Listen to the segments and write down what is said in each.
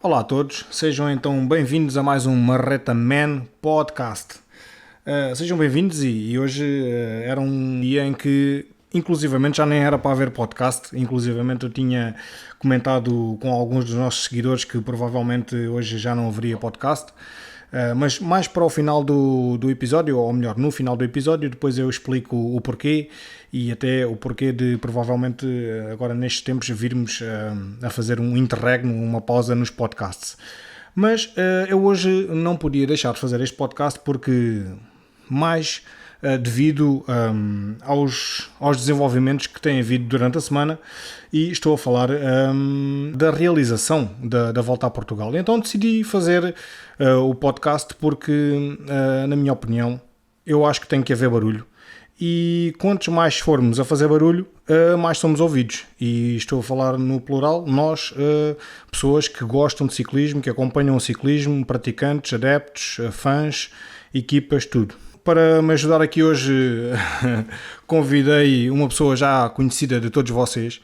Olá a todos, sejam então bem-vindos a mais um Marreta Man Podcast. Sejam bem-vindos e hoje era um dia em que inclusivamente já nem era para haver podcast, inclusivamente eu tinha comentado com alguns dos nossos seguidores que provavelmente hoje já não haveria podcast. Mas mais para o final do episódio, ou melhor, no final do episódio, depois eu explico o porquê e até o porquê de provavelmente agora nestes tempos virmos a fazer um interregno, uma pausa nos podcasts. Mas eu hoje não podia deixar de fazer este podcast porque mais devido aos desenvolvimentos que têm havido durante a semana e estou a falar da realização da volta a Portugal. Então decidi fazer o podcast porque, na minha opinião, eu acho que tem que haver barulho. E quantos mais formos a fazer barulho, mais somos ouvidos. E estou a falar no plural, nós, pessoas que gostam de ciclismo, que acompanham o ciclismo, praticantes, adeptos, fãs, equipas, tudo. Para me ajudar aqui hoje, convidei uma pessoa já conhecida de todos vocês,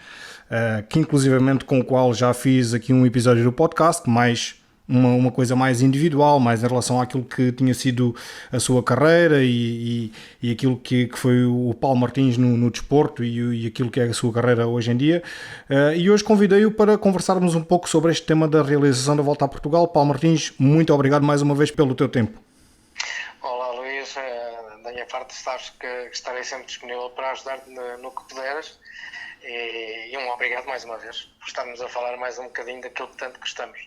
que inclusivamente com o qual já fiz aqui um episódio do podcast, mais uma coisa mais individual, mais em relação àquilo que tinha sido a sua carreira e aquilo que foi o Paulo Martins no desporto e aquilo que é a sua carreira hoje em dia. E hoje convidei-o para conversarmos um pouco sobre este tema da realização da Volta a Portugal. Paulo Martins, muito obrigado mais uma vez pelo teu tempo. Olá Luís, da minha parte sabes que estarei sempre disponível para ajudar-te no que puderes e um obrigado mais uma vez por estarmos a falar mais um bocadinho daquilo que tanto gostamos.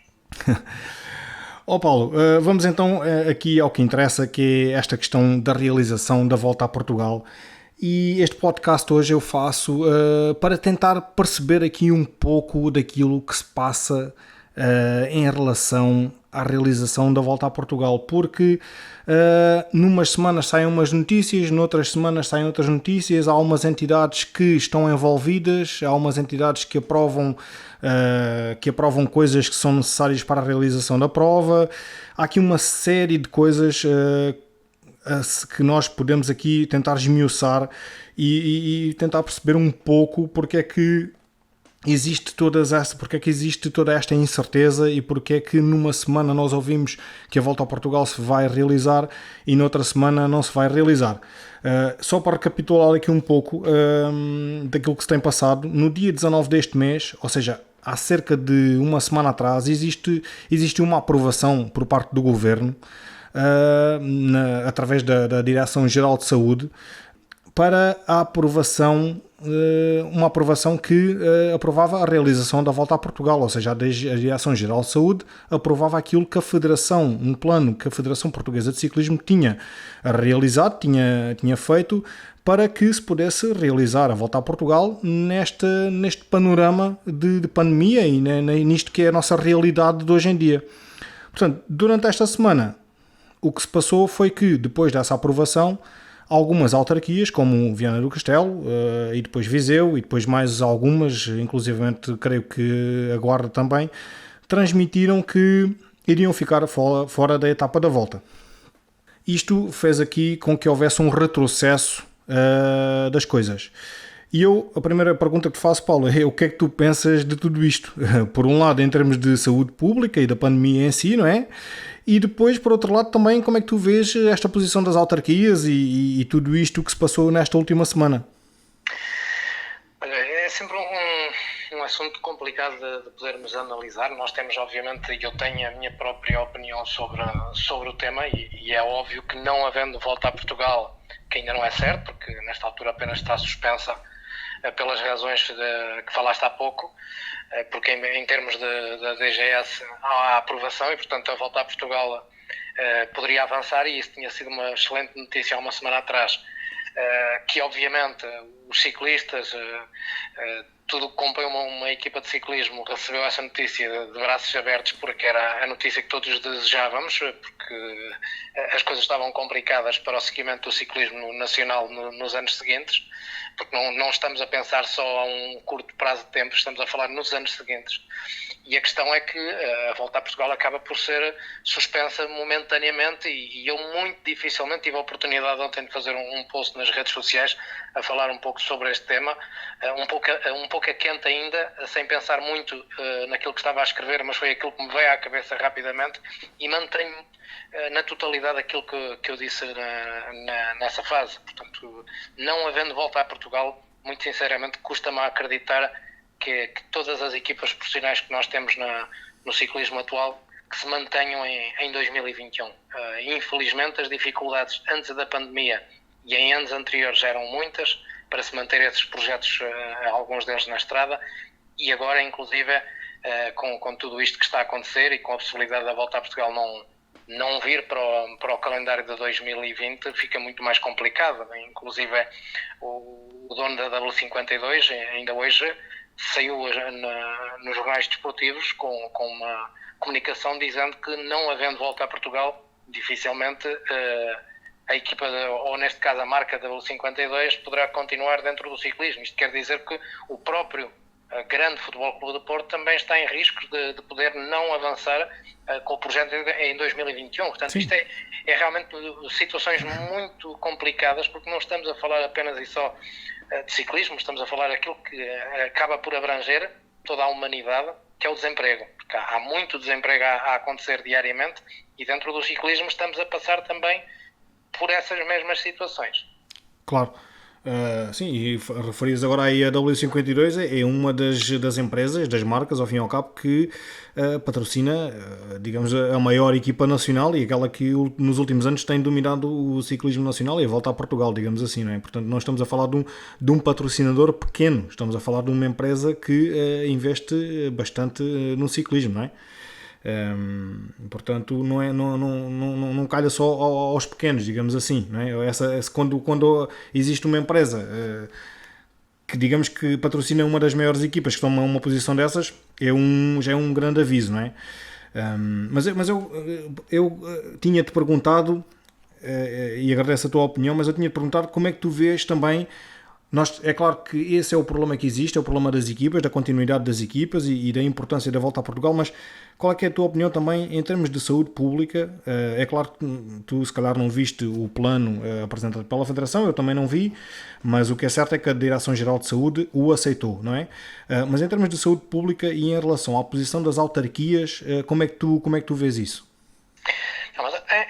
Paulo, vamos então aqui ao que interessa, que é esta questão da realização da Volta a Portugal. E este podcast hoje eu faço para tentar perceber aqui um pouco daquilo que se passa em relação à realização da Volta a Portugal, porque numas semanas saem umas notícias, noutras semanas saem outras notícias, há umas entidades que estão envolvidas, há umas entidades que aprovam coisas que são necessárias para a realização da prova, há aqui uma série de coisas que nós podemos aqui tentar esmiuçar e tentar perceber um pouco porque é que existe toda esta incerteza e porque é que numa semana nós ouvimos que a Volta a Portugal se vai realizar e noutra semana não se vai realizar. Só para recapitular aqui um pouco daquilo que se tem passado, no dia 19 deste mês, ou seja, há cerca de uma semana atrás, existe uma aprovação por parte do Governo, através da Direção-Geral de Saúde, para a aprovação, uma aprovação que aprovava a realização da Volta a Portugal, ou seja, a Direção-Geral de Saúde aprovava aquilo que um plano que a Federação Portuguesa de Ciclismo tinha realizado, tinha feito, para que se pudesse realizar a Volta a Portugal neste panorama de pandemia e nisto que é a nossa realidade de hoje em dia. Portanto, durante esta semana, o que se passou foi que, depois dessa aprovação, algumas autarquias, como Viana do Castelo, e depois Viseu, e depois mais algumas, inclusivamente creio que a Guarda também, transmitiram que iriam ficar fora da etapa da volta. Isto fez aqui com que houvesse um retrocesso das coisas. E a primeira pergunta que te faço, Paulo, é o que é que tu pensas de tudo isto? Por um lado, em termos de saúde pública e da pandemia em si, não é? E depois, por outro lado, também como é que tu vês esta posição das autarquias e tudo isto que se passou nesta última semana? Olha, é sempre um assunto complicado de podermos analisar. Nós temos, obviamente, eu tenho a minha própria opinião sobre o tema e é óbvio que não havendo volta a Portugal, que ainda não é certo, porque nesta altura apenas está suspensa pelas razões que falaste há pouco, porque em termos da DGS há a aprovação e, portanto, a volta a Portugal poderia avançar e isso tinha sido uma excelente notícia há uma semana atrás, que obviamente os ciclistas, tudo que compõe uma equipa de ciclismo recebeu essa notícia de braços abertos porque era a notícia que todos desejávamos, porque as coisas estavam complicadas para o seguimento do ciclismo nacional nos anos seguintes, porque não estamos a pensar só a um curto prazo de tempo, estamos a falar nos anos seguintes. E a questão é que a Volta a Portugal acaba por ser suspensa momentaneamente e eu muito dificilmente tive a oportunidade ontem de fazer um post nas redes sociais a falar um pouco sobre este tema, um pouco a quente ainda, sem pensar muito naquilo que estava a escrever, mas foi aquilo que me veio à cabeça rapidamente, e mantenho na totalidade aquilo que eu disse nessa fase. Portanto, não havendo volta a Portugal, muito sinceramente, custa-me a acreditar que todas as equipas profissionais que nós temos no ciclismo atual que se mantenham em 2021. Infelizmente, as dificuldades antes da pandemia e em anos anteriores eram muitas para se manter esses projetos, alguns deles na estrada, e agora, inclusive, com tudo isto que está a acontecer e com a possibilidade da volta a Portugal não vir para o calendário de 2020, fica muito mais complicado. Inclusive, o dono da W52, ainda hoje, saiu nos jornais desportivos com uma comunicação dizendo que, não havendo volta a Portugal, dificilmente a equipa, ou neste caso a marca da W52, poderá continuar dentro do ciclismo. Isto quer dizer que o próprio grande Futebol Clube do Porto também está em risco de poder não avançar com o projeto em 2021. Portanto, sim, isto é realmente situações muito complicadas, porque não estamos a falar apenas e só de ciclismo, estamos a falar daquilo que acaba por abranger toda a humanidade, que é o desemprego. Porque há muito desemprego a acontecer diariamente, e dentro do ciclismo estamos a passar também por essas mesmas situações. Claro. Sim, e referias agora aí a W52, é uma das empresas, das marcas, ao fim e ao cabo, que patrocina, digamos, a maior equipa nacional e aquela que nos últimos anos tem dominado o ciclismo nacional e a volta a Portugal, digamos assim, não é? Portanto, não estamos a falar de um patrocinador pequeno, estamos a falar de uma empresa que investe bastante no ciclismo, não é? Portanto, não calha só aos pequenos, digamos assim, não é? Quando existe uma empresa que, digamos, que patrocina uma das maiores equipas que estão numa posição dessas, já é um grande aviso, não é? Mas eu tinha-te perguntado, e agradeço a tua opinião, mas eu tinha-te perguntado como é que tu vês também. É claro que esse é o problema que existe, é o problema das equipas, da continuidade das equipas e da importância da volta a Portugal, mas qual é que é a tua opinião também em termos de saúde pública? É claro que tu se calhar não viste o plano apresentado pela Federação, eu também não vi, mas o que é certo é que a Direção-Geral de Saúde o aceitou, não é? Mas em termos de saúde pública e em relação à posição das autarquias, como é que tu vês isso?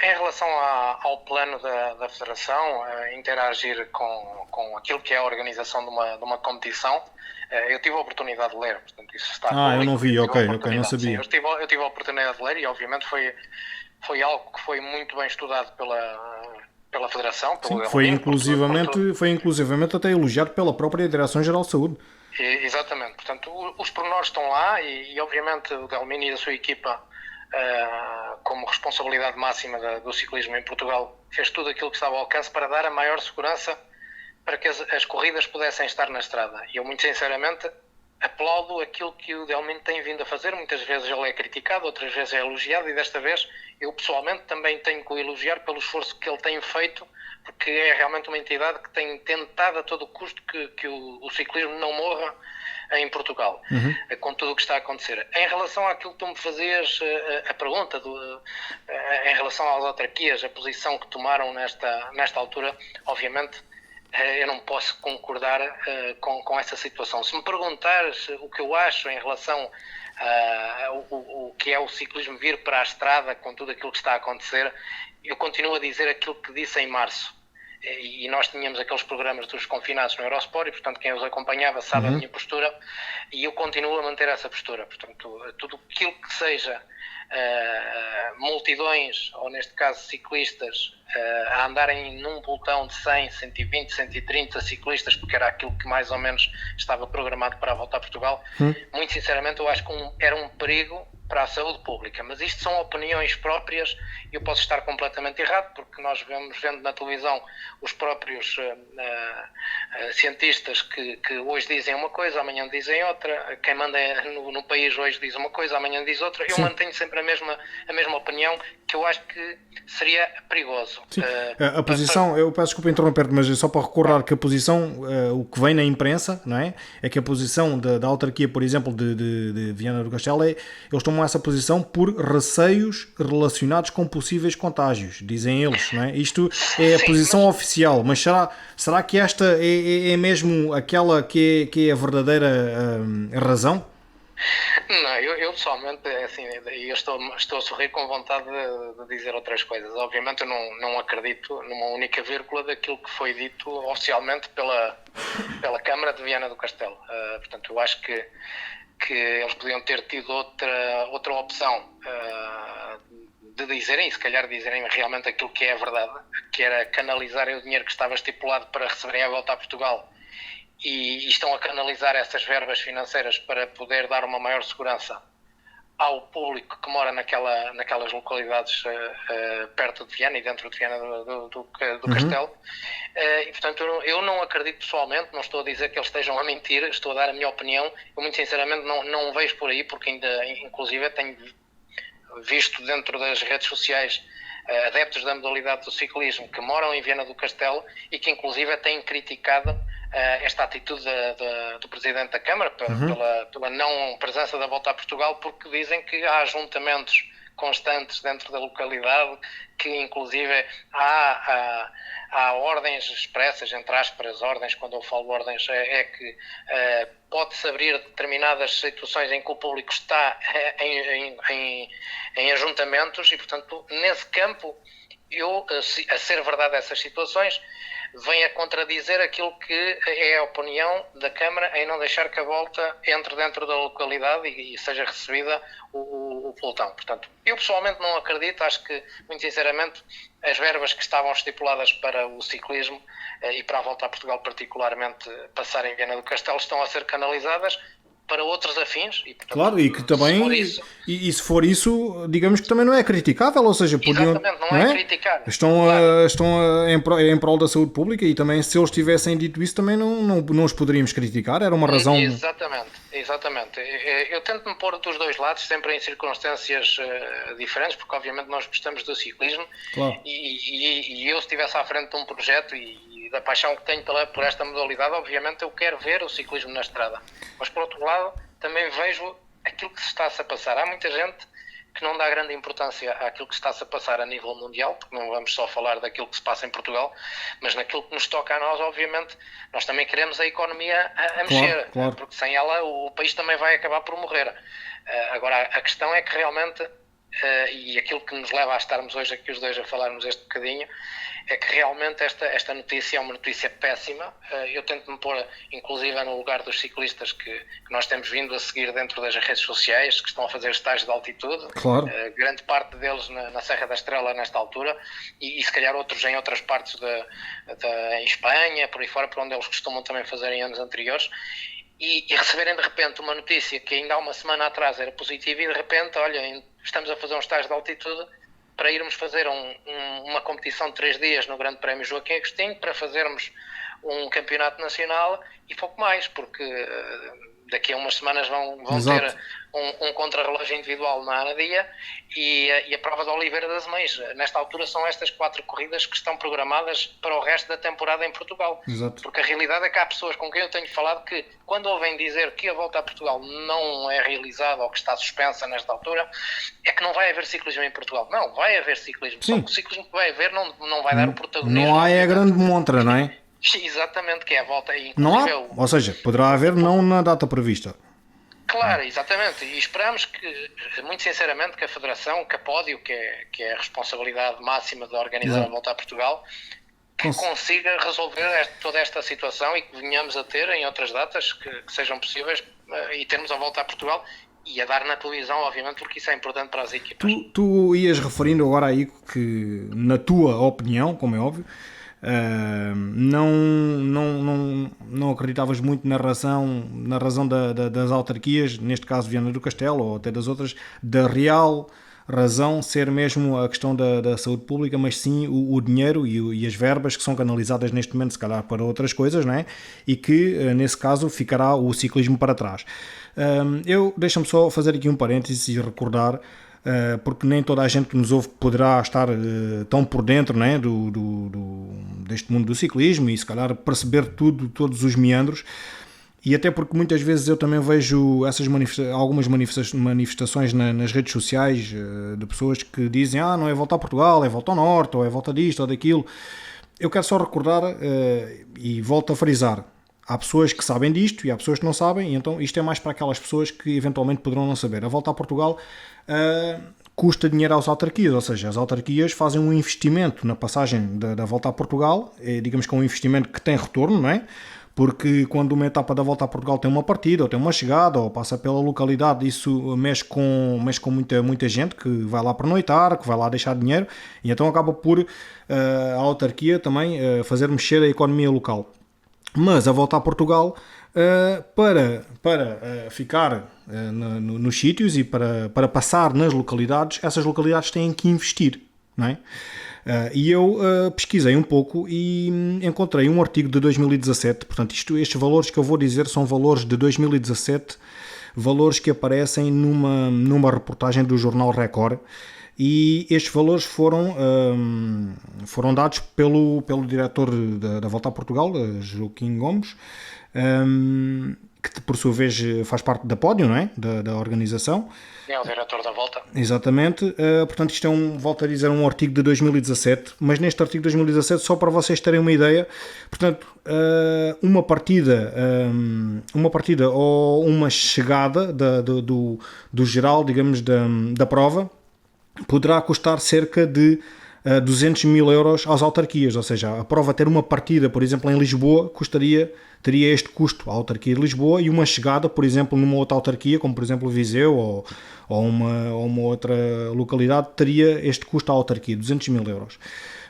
Em relação ao plano da Federação, interagir com aquilo que é a organização de uma competição, eu tive a oportunidade de ler, portanto isso está público. Eu não vi, ok, não sabia. Sim, eu tive a oportunidade de ler e obviamente foi algo que foi muito bem estudado pela Federação. Sim, foi inclusivamente até elogiado pela própria Direção-Geral de Saúde. Exatamente, portanto os pormenores estão lá e obviamente o Delmini e a sua equipa, como responsabilidade máxima do ciclismo em Portugal, fez tudo aquilo que estava ao alcance para dar a maior segurança para que as corridas pudessem estar na estrada. E eu, muito sinceramente, aplaudo aquilo que o Delmini tem vindo a fazer. Muitas vezes ele é criticado, outras vezes é elogiado, e desta vez eu pessoalmente também tenho que o elogiar pelo esforço que ele tem feito, porque é realmente uma entidade que tem tentado a todo custo que o ciclismo não morra em Portugal, com tudo o que está a acontecer. Em relação àquilo que tu me fazias a pergunta, em relação às autarquias, a posição que tomaram nesta altura, obviamente eu não posso concordar com essa situação. Se me perguntares o que eu acho em relação o que é o ciclismo vir para a estrada com tudo aquilo que está a acontecer, eu continuo a dizer aquilo que disse em março. E nós tínhamos aqueles programas dos confinados no Eurosport e, portanto, quem os acompanhava sabe a minha postura, e eu continuo a manter essa postura. Portanto, tudo aquilo que seja multidões, ou neste caso ciclistas, a andarem num pelotão de 100, 120, 130 ciclistas, porque era aquilo que mais ou menos estava programado para a volta a Portugal, muito sinceramente eu acho que era um perigo para a saúde pública, mas isto são opiniões próprias e eu posso estar completamente errado, porque nós vendo na televisão os próprios cientistas que hoje dizem uma coisa, amanhã dizem outra, quem manda no país hoje diz uma coisa, amanhã diz outra. Eu mantenho sempre a mesma opinião, que eu acho que seria perigoso. Sim. A posição, eu peço desculpa interromper-te, mas só para recordar que a posição, o que vem na imprensa, não é? É que a posição da autarquia, por exemplo, de Viana do Castelo, eles estão tomam essa posição por receios relacionados com possíveis contágios, dizem eles, não é? Isto é a posição oficial, mas será que esta é mesmo aquela que é a verdadeira razão? Não, eu pessoalmente, assim, eu estou a sorrir com vontade de dizer outras coisas. Obviamente eu não acredito numa única vírgula daquilo que foi dito oficialmente pela Câmara de Viana do Castelo. Portanto, eu acho que eles podiam ter tido outra opção de dizerem, e se calhar dizerem realmente aquilo que é a verdade, que era canalizarem o dinheiro que estava estipulado para receberem a volta a Portugal, e estão a canalizar essas verbas financeiras para poder dar uma maior segurança ao público que mora naquelas localidades perto de Viana e dentro de Viana do Castelo. E, portanto, eu não acredito pessoalmente, não estou a dizer que eles estejam a mentir, estou a dar a minha opinião. Eu, muito sinceramente, não vejo por aí, porque ainda, inclusive, tenho visto dentro das redes sociais adeptos da modalidade do ciclismo que moram em Viana do Castelo e que, inclusive, têm criticado esta atitude do Presidente da Câmara pela não presença da volta a Portugal, porque dizem que há ajuntamentos constantes dentro da localidade, que inclusive há ordens expressas, entre aspas, ordens, quando eu falo ordens, é que pode-se abrir determinadas situações em que o público está em ajuntamentos e, portanto, nesse campo, a ser verdade essas situações, vem a contradizer aquilo que é a opinião da Câmara em não deixar que a volta entre dentro da localidade e seja recebida o pelotão. Portanto, eu pessoalmente não acredito, acho que, muito sinceramente, as verbas que estavam estipuladas para o ciclismo e para a volta a Portugal particularmente passar em Viana do Castelo estão a ser canalizadas para outros afins. E, portanto, claro, e que também, se for isso, digamos que também não é criticável, ou seja, podiam, exatamente, não é criticar. Estão em prol da saúde pública e também se eles tivessem dito isso também não os poderíamos criticar, era uma razão... Exatamente. Eu tento-me pôr dos dois lados, sempre em circunstâncias diferentes, porque obviamente nós gostamos do ciclismo, claro. E eu se estivesse à frente de um projeto e da paixão que tenho por esta modalidade, obviamente eu quero ver o ciclismo na estrada. Mas por outro lado, também vejo aquilo que se está-se a passar. Há muita gente que não dá grande importância àquilo que está-se a passar a nível mundial, porque não vamos só falar daquilo que se passa em Portugal, mas naquilo que nos toca a nós, obviamente, nós também queremos a economia a mexer, claro. Porque sem ela o país também vai acabar por morrer. Agora, a questão é que realmente, e aquilo que nos leva a estarmos hoje aqui os dois a falarmos este bocadinho, é que realmente esta notícia é uma notícia péssima. Eu tento-me pôr, inclusive, no lugar dos ciclistas que nós temos vindo a seguir dentro das redes sociais, que estão a fazer estágios de altitude, claro. Grande parte deles na Serra da Estrela nesta altura, e se calhar outros em outras partes em Espanha, por aí fora, por onde eles costumam também fazer em anos anteriores, e receberem de repente uma notícia que ainda há uma semana atrás era positiva e de repente, olha, estamos a fazer um estágio de altitude para irmos fazer uma competição de 3 dias no Grande Prémio Joaquim Agostinho, para fazermos um campeonato nacional e pouco mais, porque daqui a umas semanas vão ter um contrarrelógio individual na Anadia e a prova de Oliveira das Mães. Nesta altura são estas 4 corridas que estão programadas para o resto da temporada em Portugal. Exato. Porque a realidade é que há pessoas com quem eu tenho falado que, quando ouvem dizer que a volta a Portugal não é realizada ou que está suspensa nesta altura, é que não vai haver ciclismo em Portugal. Não, vai haver ciclismo. Sim. Só que o ciclismo que vai haver não vai dar o protagonismo. Não há a grande montra, não é? Exatamente, que é a volta. Não há? Ou seja, poderá haver não na data prevista. Claro, exatamente. E esperamos que, muito sinceramente, que a Federação, que a Pódio, que é a responsabilidade máxima de organizar a volta a Portugal, que consiga resolver toda esta situação e que venhamos a ter em outras datas que sejam possíveis e termos a volta a Portugal e a dar na televisão, obviamente, porque isso é importante para as equipas. Tu ias referindo agora aí que, na tua opinião, como é óbvio, não acreditavas muito na razão das autarquias, neste caso Viana do Castelo ou até das outras, da real razão ser mesmo a questão da saúde pública, mas sim o dinheiro e as verbas que são canalizadas neste momento, se calhar para outras coisas, não é? E que nesse caso ficará o ciclismo para trás. Deixa-me só fazer aqui um parênteses e recordar, porque nem toda a gente que nos ouve poderá estar tão por dentro, né, deste mundo do ciclismo e se calhar perceber todos os meandros. E até porque muitas vezes eu também vejo algumas manifestações nas redes sociais de pessoas que dizem não é volta a Portugal, é volta ao Norte, ou é volta disto ou daquilo. Eu quero só recordar e volto a frisar. Há pessoas que sabem disto e há pessoas que não sabem, e então isto é mais para aquelas pessoas que eventualmente poderão não saber. A volta a Portugal custa dinheiro às autarquias, ou seja, as autarquias fazem um investimento na passagem da volta a Portugal, digamos que é um investimento que tem retorno, não é? Porque quando uma etapa da volta a Portugal tem uma partida, ou tem uma chegada, ou passa pela localidade, isso mexe com muita gente que vai lá pernoitar, que vai lá deixar dinheiro, e então acaba por a autarquia também fazer mexer a economia local. Mas a volta a Portugal, para ficar nos sítios e para passar nas localidades, essas localidades têm que investir, não é? E eu pesquisei um pouco e encontrei um artigo de 2017, portanto estes valores que eu vou dizer são valores de 2017, valores que aparecem numa reportagem do jornal Record, e estes valores foram dados pelo diretor da Volta a Portugal, Joaquim Gomes, que por sua vez faz parte da Pódio, não é? Da organização. É o diretor da Volta. Exatamente. Portanto, isto volto a dizer, um artigo de 2017, mas neste artigo de 2017, só para vocês terem uma ideia, portanto, uma partida ou uma chegada do geral, digamos, da prova, poderá custar cerca de 200 mil euros às autarquias, ou seja, a prova ter uma partida, por exemplo, em Lisboa, teria este custo à autarquia de Lisboa, e uma chegada, por exemplo, numa outra autarquia, como por exemplo Viseu ou uma outra localidade, teria este custo à autarquia, 200 mil euros.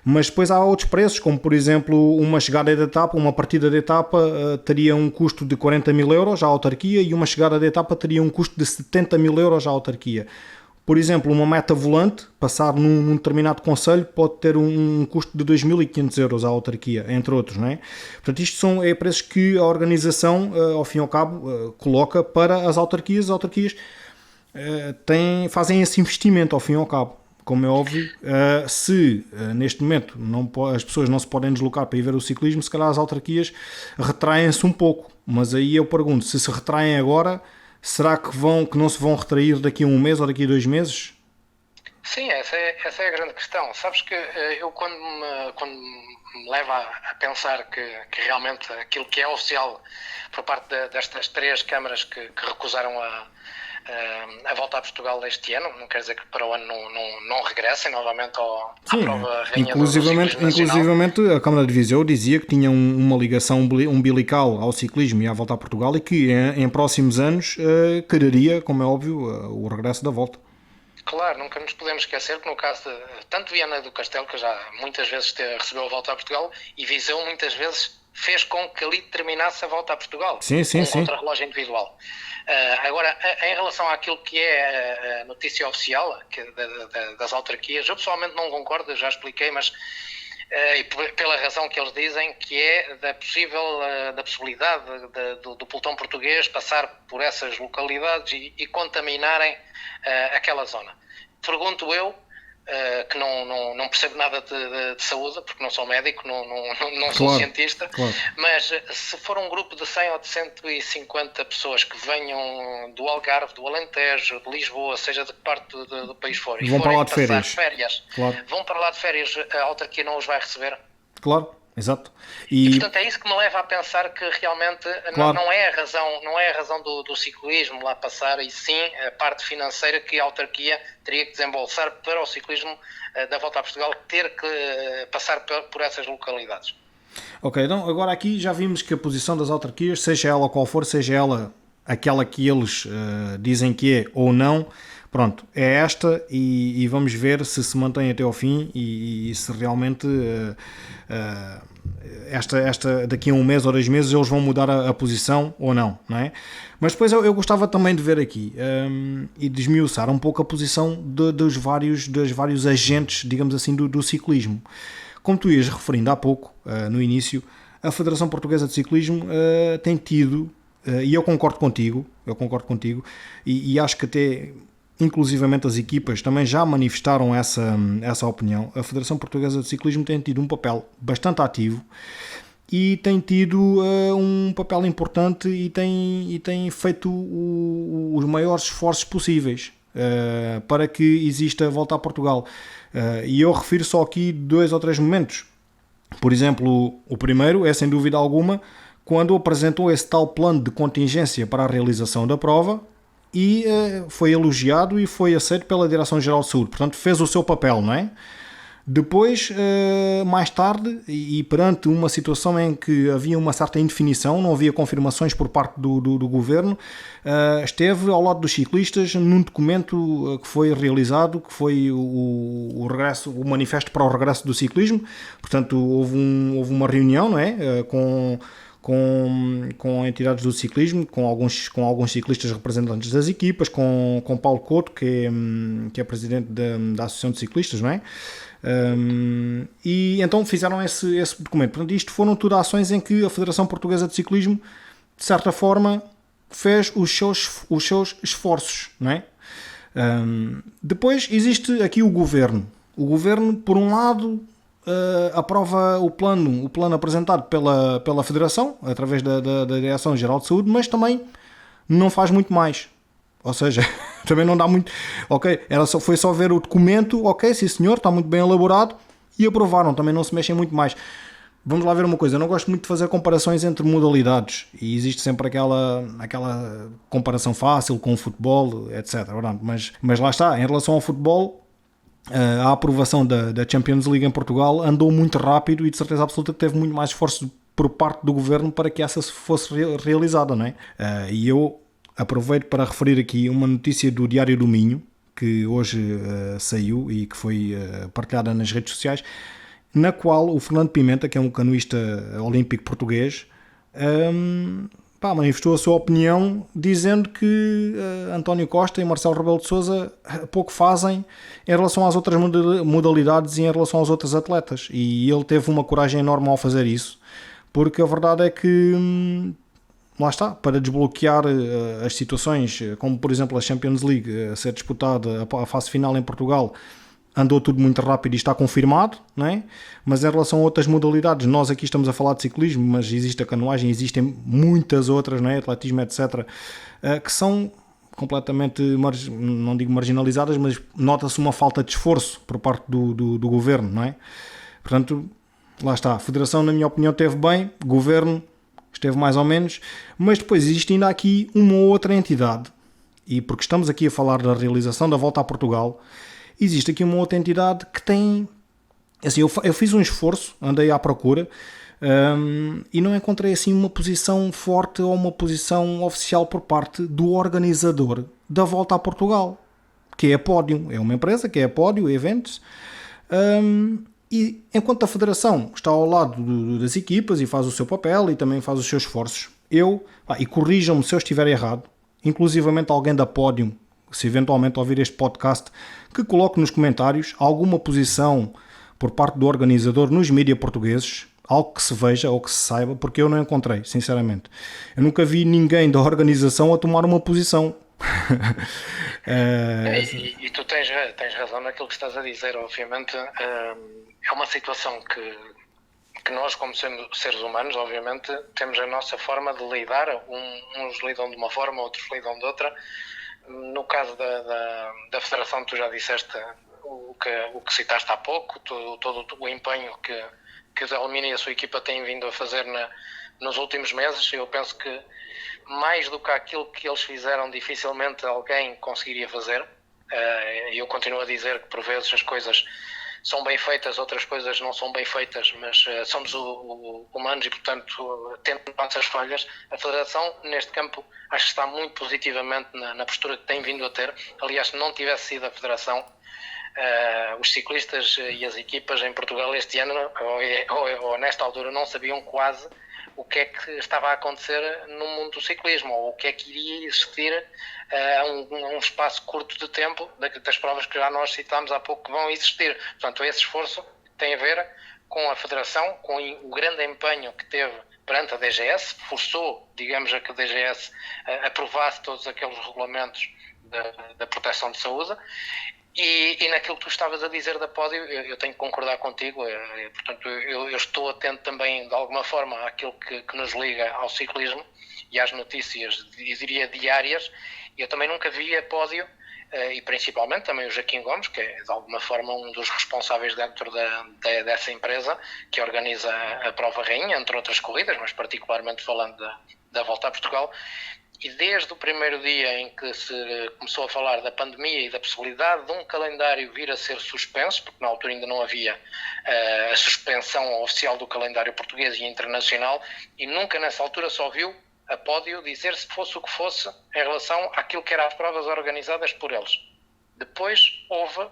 Mas depois há outros preços, como por exemplo uma chegada de etapa, uma partida de etapa teria um custo de 40 mil euros à autarquia, e uma chegada de etapa teria um custo de 70 mil euros à autarquia. Por exemplo, uma meta volante, passar num determinado concelho, pode ter um custo de 2.500 euros à autarquia, entre outros, não é? Portanto, isto são preços que a organização, ao fim e ao cabo, coloca para as autarquias. As autarquias fazem esse investimento, ao fim e ao cabo. Como é óbvio, se neste momento as pessoas não se podem deslocar para ir ver o ciclismo, se calhar as autarquias retraem-se um pouco. Mas aí eu pergunto, se retraem agora, será que não se vão retrair daqui a um mês ou daqui a 2 meses? Sim, essa é a grande questão. Sabes que eu quando me leva a pensar que realmente aquilo que é oficial por parte destas 3 câmaras que recusaram a volta a Portugal este ano, não quer dizer que para o ano não regressem novamente à prova rainha do ciclismo nacional. Inclusivamente a Câmara de Viseu dizia que tinha uma ligação umbilical ao ciclismo e à volta a Portugal, e que em próximos anos quereria, como é óbvio, o regresso da volta. Claro, nunca nos podemos esquecer que no caso de tanto Viana do Castelo, que já muitas vezes recebeu a volta a Portugal, e Viseu muitas vezes fez com que ali terminasse a volta a Portugal, com contrarrelógio individual. Agora, em relação àquilo que é a notícia oficial das autarquias, eu pessoalmente não concordo, eu já expliquei, mas e pela razão que eles dizem, que é da possibilidade do pelotão português passar por essas localidades e contaminarem aquela zona. Pergunto eu, que não percebo nada de saúde, porque não sou médico, não sou cientista, mas se for um grupo de 100 ou de 150 pessoas que venham do Algarve, do Alentejo, de Lisboa, seja de que parte do país for, e vão para lá de férias, vão para lá de férias, a autarquia não os vai receber? Claro. Exato. E portanto é isso que me leva a pensar que realmente não é a razão do ciclismo lá passar, e sim a parte financeira que a autarquia teria que desembolsar para o ciclismo da Volta a Portugal ter que passar por essas localidades. Ok, então agora aqui já vimos que a posição das autarquias, seja ela qual for, seja ela aquela que eles dizem que é ou não, pronto, é esta, e vamos ver se mantém até ao fim e se realmente daqui a um mês ou 2 meses eles vão mudar a posição ou não é? Mas depois eu gostava também de ver aqui e desmiuçar um pouco a posição dos vários agentes, digamos assim, do ciclismo. Como tu ias referindo há pouco, no início, a Federação Portuguesa de Ciclismo tem tido, e eu concordo contigo, e acho que até inclusivamente as equipas também já manifestaram essa opinião. A Federação Portuguesa de Ciclismo tem tido um papel bastante ativo e tem tido um papel importante e tem feito os maiores esforços possíveis para que exista a volta a Portugal. E eu refiro só aqui 2 ou 3 momentos. Por exemplo, o primeiro é sem dúvida alguma quando apresentou esse tal plano de contingência para a realização da prova e foi elogiado e foi aceito pela Direção-Geral de Saúde. Portanto, fez o seu papel, não é? Depois, mais tarde, e perante uma situação em que havia uma certa indefinição, não havia confirmações por parte do governo, esteve ao lado dos ciclistas num documento que foi realizado, que foi o regresso, o manifesto para o regresso do ciclismo. Portanto, houve uma reunião, não é? Com entidades do ciclismo, com alguns ciclistas representantes das equipas, com Paulo Couto, que é presidente da Associação de Ciclistas, não é? E então fizeram esse documento. Portanto, isto foram tudo ações em que a Federação Portuguesa de Ciclismo, de certa forma, fez os seus esforços, não é? Depois existe aqui o Governo. O Governo, por um lado, aprova o plano apresentado pela Federação, através da Direção-Geral de Saúde, mas também não faz muito mais. Ou seja, também não dá muito... Ok, foi só ver o documento, ok, sim senhor, está muito bem elaborado, e aprovaram, também não se mexem muito mais. Vamos lá ver uma coisa, eu não gosto muito de fazer comparações entre modalidades, e existe sempre aquela comparação fácil com o futebol, etc. Mas lá está, em relação ao futebol, a aprovação da Champions League em Portugal andou muito rápido e de certeza absoluta que teve muito mais esforço por parte do governo para que essa fosse realizada, não é? E eu aproveito para referir aqui uma notícia do Diário do Minho, que hoje saiu e que foi partilhada nas redes sociais, na qual o Fernando Pimenta, que é um canoista olímpico português, manifestou a sua opinião dizendo que António Costa e Marcelo Rebelo de Sousa pouco fazem em relação às outras modalidades e em relação aos outros atletas. E ele teve uma coragem enorme ao fazer isso, porque a verdade é que... lá está, para desbloquear as situações, como por exemplo a Champions League a ser disputada, a fase final em Portugal, andou tudo muito rápido e está confirmado, não é? Mas em relação a outras modalidades, nós aqui estamos a falar de ciclismo, mas existe a canoagem, existem muitas outras, não é? Atletismo, etc., que são completamente, não digo marginalizadas, mas nota-se uma falta de esforço por parte do governo, não é? Portanto, lá está, a Federação, na minha opinião, teve bem, o governo esteve mais ou menos, mas depois existe ainda aqui uma outra entidade, e porque estamos aqui a falar da realização da Volta a Portugal, existe aqui uma outra entidade que tem... Assim, eu fiz um esforço, andei à procura, e não encontrei assim uma posição forte ou uma posição oficial por parte do organizador da Volta a Portugal, que é a Pódio, é uma empresa que é a Pódio Eventos, e enquanto a Federação está ao lado das equipas e faz o seu papel e também faz os seus esforços, e corrijam-me se eu estiver errado, inclusivamente alguém da Pódio, se eventualmente ouvir este podcast, que coloque nos comentários alguma posição por parte do organizador nos mídias portugueses, algo que se veja ou que se saiba, porque eu não encontrei, sinceramente. Eu nunca vi ninguém da organização a tomar uma posição. E tu tens razão naquilo que estás a dizer, obviamente. É uma situação que nós, como seres humanos, obviamente, temos a nossa forma de lidar. Uns lidam de uma forma, outros lidam de outra. No caso da Federação, tu já disseste o que citaste há pouco, todo o empenho que o Delmino e a sua equipa têm vindo a fazer nos últimos meses. Eu penso que mais do que aquilo que eles fizeram, dificilmente alguém conseguiria fazer. Eu continuo a dizer que por vezes as coisas são bem feitas, outras coisas não são bem feitas, mas somos humanos e, portanto, tendo nossas falhas. A Federação, neste campo, acho que está muito positivamente na postura que tem vindo a ter. Aliás, se não tivesse sido a Federação, os ciclistas e as equipas em Portugal este ano, ou nesta altura, não sabiam quase o que é que estava a acontecer no mundo do ciclismo, ou o que é que iria existir a um espaço curto de tempo das provas que já nós citámos há pouco que vão existir. Portanto, esse esforço tem a ver com a Federação, com o grande empenho que teve perante a DGS, forçou, digamos, a que a DGS aprovasse todos aqueles regulamentos da proteção de saúde, E naquilo que tu estavas a dizer da pódio, eu tenho que concordar contigo. Portanto, eu estou atento também, de alguma forma, àquilo que nos liga ao ciclismo e às notícias, diria, diárias. Eu também nunca vi a pódio, e principalmente também o Joaquim Gomes, que é, de alguma forma, um dos responsáveis dentro dessa empresa, que organiza a Prova Rainha, entre outras corridas, mas particularmente falando da Volta a Portugal. E desde o primeiro dia em que se começou a falar da pandemia e da possibilidade de um calendário vir a ser suspenso, porque na altura ainda não havia a suspensão oficial do calendário português e internacional, e nunca nessa altura só viu a pódio dizer se fosse o que fosse em relação àquilo que eram as provas organizadas por eles. Depois houve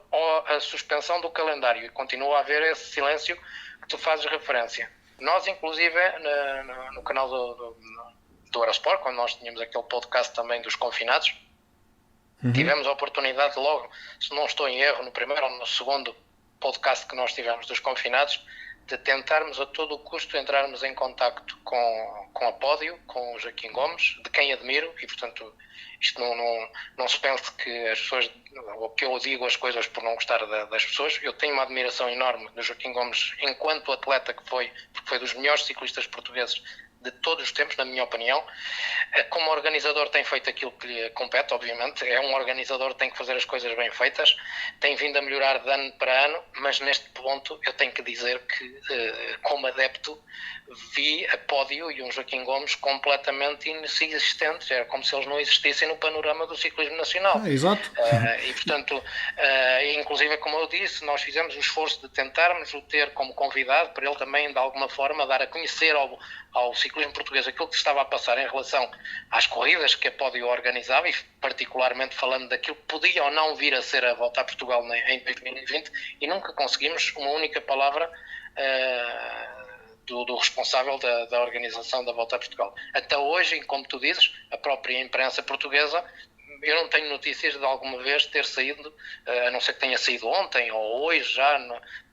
a suspensão do calendário e continua a haver esse silêncio que tu fazes referência. Nós, inclusive, no canal do Eurosport, quando nós tínhamos aquele podcast também dos confinados, tivemos a oportunidade logo, se não estou em erro, no primeiro ou no segundo podcast que nós tivemos dos confinados, de tentarmos a todo o custo entrarmos em contacto com a pódio, com o Joaquim Gomes, de quem admiro, e portanto isto não se pense que as pessoas, ou que eu digo as coisas por não gostar das pessoas. Eu tenho uma admiração enorme do Joaquim Gomes enquanto atleta que foi, porque foi dos melhores ciclistas portugueses de todos os tempos, na minha opinião. Como organizador tem feito aquilo que lhe compete, obviamente. É um organizador que tem que fazer as coisas bem feitas, tem vindo a melhorar de ano para ano, mas neste ponto eu tenho que dizer que, como adepto, vi a pódio e um Joaquim Gomes completamente inexistentes. Era como se eles não existissem no panorama do ciclismo nacional. Exato. E portanto, inclusive, como eu disse, nós fizemos o esforço de tentarmos o ter como convidado, para ele também de alguma forma dar a conhecer ao ciclismo português aquilo que se estava a passar em relação às corridas que a pódio organizava, e particularmente falando daquilo que podia ou não vir a ser a Volta a Portugal em 2020, e nunca conseguimos uma única palavra do responsável da organização da Volta a Portugal. Até hoje, como tu dizes, a própria imprensa portuguesa, eu não tenho notícias de alguma vez ter saído, a não ser que tenha saído ontem ou hoje já,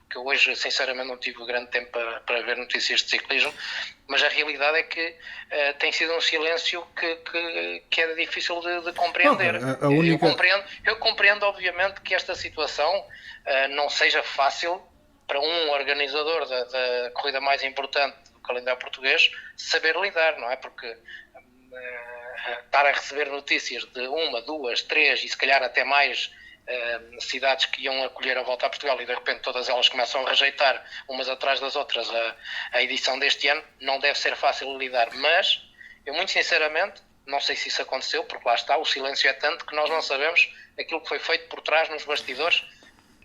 porque hoje sinceramente não tive grande tempo para ver notícias de ciclismo, mas a realidade é que tem sido um silêncio que é difícil de compreender. Eu compreendo obviamente que esta situação não seja fácil para um organizador da corrida mais importante do calendário português saber lidar, não é? Porque estar a receber notícias de 1, 2, 3 e se calhar até mais cidades que iam acolher a Volta a Portugal, e de repente todas elas começam a rejeitar umas atrás das outras a edição deste ano, não deve ser fácil de lidar. Mas eu muito sinceramente não sei se isso aconteceu, porque lá está, o silêncio é tanto que nós não sabemos aquilo que foi feito por trás nos bastidores.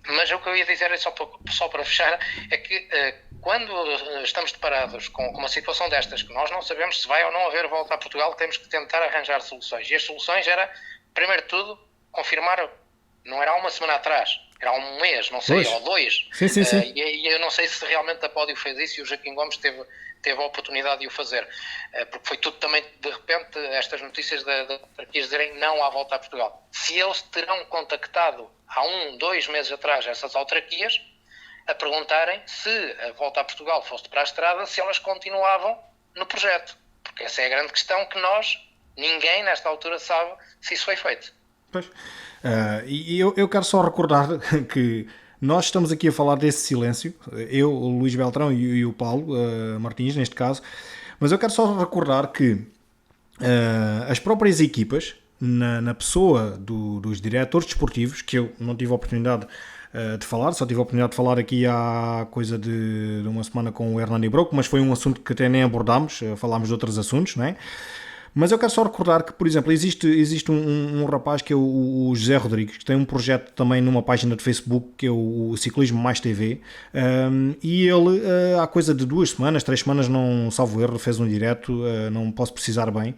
Mas o que eu ia dizer, é só para fechar, é que quando estamos deparados com uma situação destas, que nós não sabemos se vai ou não haver Volta a Portugal, temos que tentar arranjar soluções. E as soluções era, primeiro de tudo, confirmar, não era há uma semana atrás, era há um mês, não sei, ou 2. Sim. E eu não sei se realmente a Pódio fez isso e o Joaquim Gomes teve a oportunidade de o fazer, porque foi tudo também, de repente, estas notícias da autarquias dizerem não à Volta a Portugal. Se eles terão contactado há 2 meses atrás essas autarquias a perguntarem se a Volta a Portugal fosse para a estrada, se elas continuavam no projeto, porque essa é a grande questão que ninguém nesta altura sabe se isso foi feito. Pois. E eu quero só recordar que nós estamos aqui a falar desse silêncio, eu, o Luís Beltrão e o Paulo Martins, neste caso, mas eu quero só recordar que as próprias equipas, na pessoa dos diretores desportivos, que eu não tive a oportunidade de falar, só tive a oportunidade de falar aqui há coisa de uma semana com o Hernani Broco, mas foi um assunto que até nem abordámos, falámos de outros assuntos, não é? Mas eu quero só recordar que, por exemplo, existe um rapaz que é o José Rodrigues, que tem um projeto também numa página de Facebook, que é o Ciclismo Mais TV, e ele, há coisa de 2 semanas, 3 semanas, não salvo erro, fez um direto, não posso precisar bem,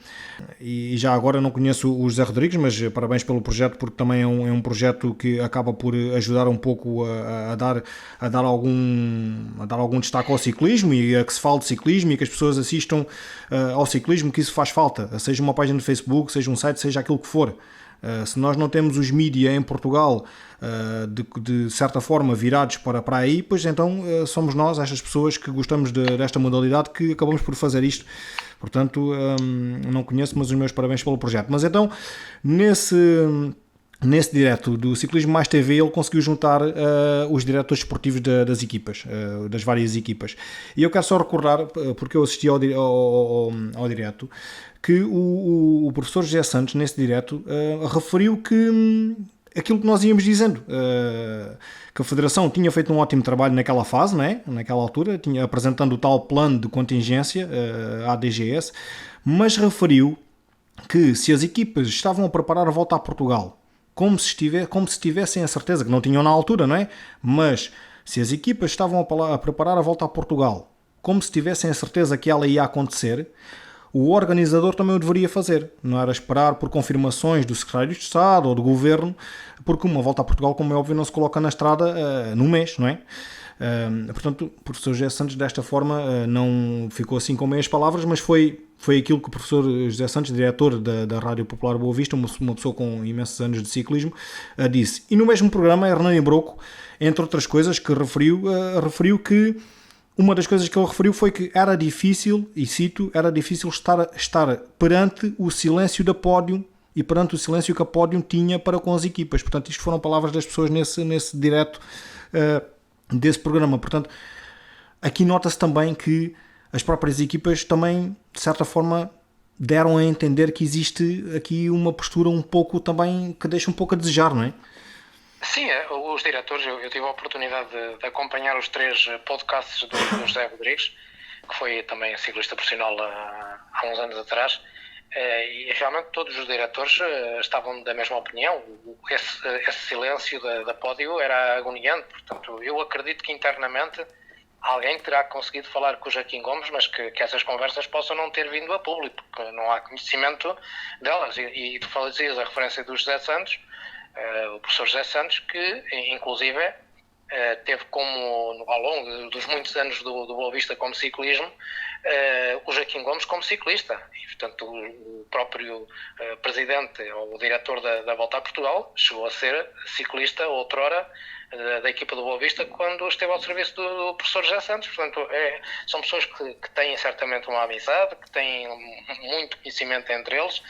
e já agora não conheço o José Rodrigues, mas parabéns pelo projeto, porque também é um projeto que acaba por ajudar um pouco a dar algum destaque ao ciclismo, e a que se fale de ciclismo, e que as pessoas assistam ao ciclismo, que isso faz falta. Seja uma página de Facebook, seja um site, seja aquilo que for. Se nós não temos os mídia em Portugal de certa forma virados para aí, pois então somos nós, estas pessoas que gostamos desta modalidade, que acabamos por fazer isto. Portanto, não conheço, mas os meus parabéns pelo projeto. Mas então, nesse direto do Ciclismo Mais TV, ele conseguiu juntar os diretores esportivos das equipas, das várias equipas. E eu quero só recordar, porque eu assisti ao direto, que o professor José Santos, nesse direto, referiu que aquilo que nós íamos dizendo, que a Federação tinha feito um ótimo trabalho naquela fase, né? Naquela altura, apresentando o tal plano de contingência à DGS, mas referiu que se as equipas estavam a preparar a volta a Portugal, como se tivessem a certeza, que não tinham na altura, não é? Mas se as equipas estavam a preparar a volta a Portugal, como se tivessem a certeza que ela ia acontecer, o organizador também o deveria fazer. Não era esperar por confirmações do Secretário de Estado ou do Governo, porque uma volta a Portugal, como é óbvio, não se coloca na estrada num mês, não é? Portanto, o professor José Santos, desta forma, não ficou assim com meias palavras, mas foi aquilo que o professor José Santos, diretor da Rádio Popular Boa Vista, uma pessoa com imensos anos de ciclismo, disse. E no mesmo programa, Hernani Broco, entre outras coisas, que referiu que uma das coisas que ele referiu foi que era difícil, e cito, era difícil estar perante o silêncio da pódio e perante o silêncio que a pódio tinha para com as equipas. Portanto, isto foram palavras das pessoas nesse direto desse programa. Portanto, aqui nota-se também que as próprias equipas também, de certa forma, deram a entender que existe aqui uma postura um pouco também que deixa um pouco a desejar, não é? Sim, os diretores, eu tive a oportunidade de acompanhar os 3 podcasts do José Rodrigues, que foi também ciclista profissional há uns anos atrás, e realmente todos os diretores estavam da mesma opinião. Esse silêncio da pódio era agoniante. Portanto, eu acredito que internamente alguém terá conseguido falar com o Joaquim Gomes, mas que essas conversas possam não ter vindo a público, porque não há conhecimento delas. E tu fazias a referência do José Santos, o professor José Santos, que inclusive teve como, ao longo dos muitos anos do Boa Vista como ciclismo, o Joaquim Gomes como ciclista. E, portanto, o próprio presidente ou o diretor da Volta a Portugal chegou a ser ciclista outrora da equipa do Boa Vista quando esteve ao serviço do professor José Santos. Portanto, são pessoas que têm certamente uma amizade, que têm muito conhecimento entre eles,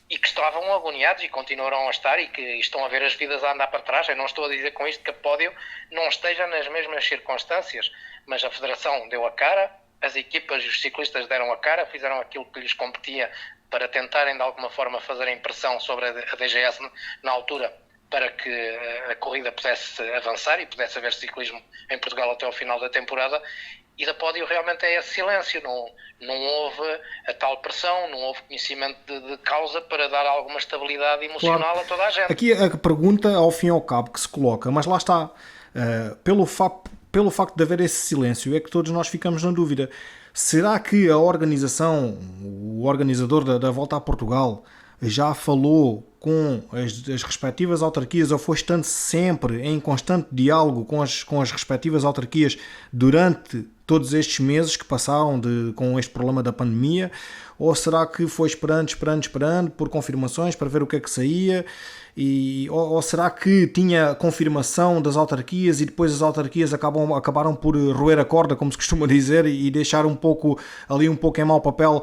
e que estavam agoniados e continuarão a estar, e que estão a ver as vidas a andar para trás. Eu não estou a dizer com isto que a pódio não esteja nas mesmas circunstâncias, mas a Federação deu a cara, as equipas e os ciclistas deram a cara, fizeram aquilo que lhes competia para tentarem de alguma forma fazer a impressão sobre a DGS na altura, para que a corrida pudesse avançar e pudesse haver ciclismo em Portugal até ao final da temporada. E da pódio realmente é esse silêncio, não houve a tal pressão, não houve conhecimento de causa para dar alguma estabilidade emocional, claro, a toda a gente. Aqui a pergunta, ao fim e ao cabo, que se coloca, mas lá está, pelo facto de haver esse silêncio, é que todos nós ficamos na dúvida. Será que a organização, o organizador da Volta a Portugal, já falou com as respectivas autarquias, ou foi estando sempre em constante diálogo com as respectivas autarquias durante todos estes meses que passaram com este problema da pandemia? Ou será que foi esperando por confirmações para ver o que é que saía? Ou será que tinha confirmação das autarquias e depois as autarquias acabaram por roer a corda, como se costuma dizer, e deixar um pouco em mau papel